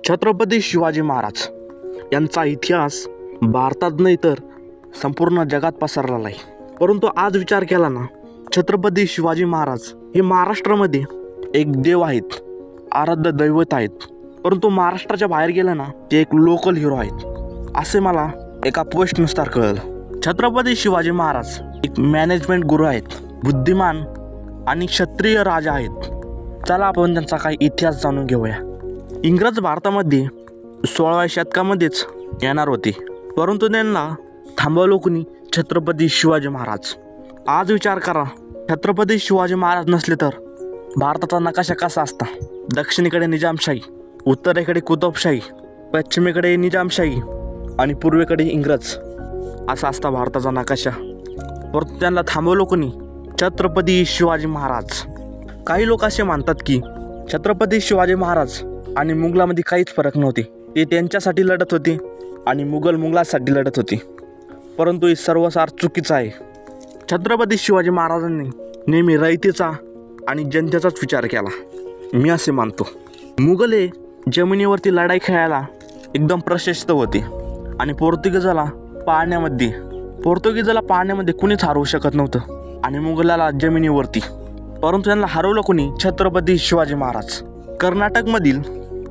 छत्रपती शिवाजी महाराज यांचा इतिहास भारतात नाही तर संपूर्ण जगात पसरलेला आहे। परंतु आज विचार केला ना, छत्रपती शिवाजी महाराज हे महाराष्ट्रामध्ये एक देव आहेत, आराध्य दैवत आहेत। परंतु महाराष्ट्राच्या बाहेर गेलं ना, ते एक लोकल हिरो आहेत असे मला एका पोस्टनुसार कळलं। छत्रपती शिवाजी महाराज एक मॅनेजमेंट गुरु आहेत, बुद्धिमान आणि क्षत्रिय राजा आहेत। चला आपण त्यांचा काही इतिहास जाणून घेऊया। इंग्रज भारतामध्ये 16व्या शतकामध्येच येणार होते, परंतु त्यांना थांबवलं कोणी? छत्रपती शिवाजी महाराज। आज विचार करा, छत्रपती शिवाजी महाराज नसले तर भारताचा नकाशा कसा असता? दक्षिणेकडे निजामशाही, उत्तरेकडे कुतुबशाही, पश्चिमेकडे निजामशाही आणि पूर्वेकडे इंग्रज असा असता भारताचा नकाशा। परंतु त्यांना थांबवलं कोणी? छत्रपती शिवाजी महाराज। काही लोक असे मानतात की छत्रपती शिवाजी महाराज आणि मुघलामध्ये काहीच फरक नव्हते, ते त्यांच्यासाठी लढत होते आणि मुघलासाठी लढत होते। परंतु हे सर्वसार चुकीचं आहे। छत्रपती शिवाजी महाराजांनी नेहमी रयतेचा आणि जनतेचाच विचार केला, मी असे मानतो। मुघल हे जमिनीवरती लढाई खेळायला एकदम प्रशस्त होते आणि पोर्तुगीजाला पाण्यामध्ये कुणीच हरवू शकत नव्हतं आणि मुघलाला जमिनीवरती। परंतु त्यांना हरवलं कोणी? छत्रपती शिवाजी महाराज। कर्नाटकमधील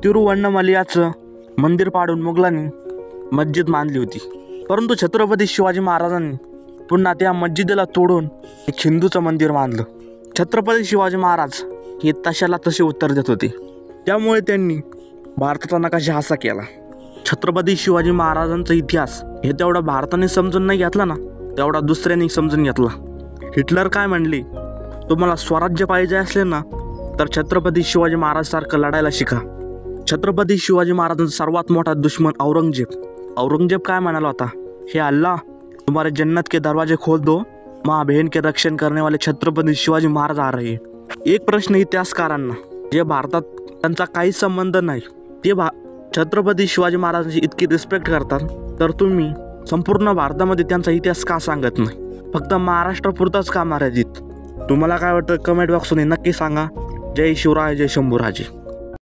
तिरुवण्णमलईचं मंदिर पाडून मुघलांनी मस्जिद बांधली होती, परंतु छत्रपती शिवाजी महाराजांनी पुन्हा त्या मस्जिदीला तोडून एक हिंदूचं मंदिर बांधलं। छत्रपती शिवाजी महाराज हे तशाला तसे उत्तर देत होते, त्यामुळे त्यांनी भारताचा नकाशा असा केला। छत्रपती शिवाजी महाराजांचा इतिहास हे तेवढा भारताने समजून नाही घेतला ना, तेवढा दुसऱ्यांनी समजून घेतला। हिटलर काय म्हणले? तुम्हाला स्वराज्य पाहिजे असले ना, तर छत्रपती शिवाजी महाराजसारखं लढायला शिका। छत्रपती शिवाजी महाराजांचा सर्वात मोठा दुश्मन औरंगजेब काय म्हणाला होता? हे अल्लाह, तुम्हारे जन्नत के दरवाजे खोल दो, माँ बहन के रक्षण करने वाले छत्रपती शिवाजी महाराज आ रहे। एक प्रश्न इतिहासकारांना, जे भारतात त्यांचा काही संबंध नाही, ते छत्रपती शिवाजी महाराजांची इतकी रिस्पेक्ट करतात, तर तुम्ही संपूर्ण भारतामध्ये त्यांचा इतिहास का सांगत नाही? फक्त महाराष्ट्रापुरताच का मर्यादित? तुम्हाला काय वाटतं? कमेंट बॉक्समध्ये नक्की सांगा। जय शिवराय, जय शंभूराजे।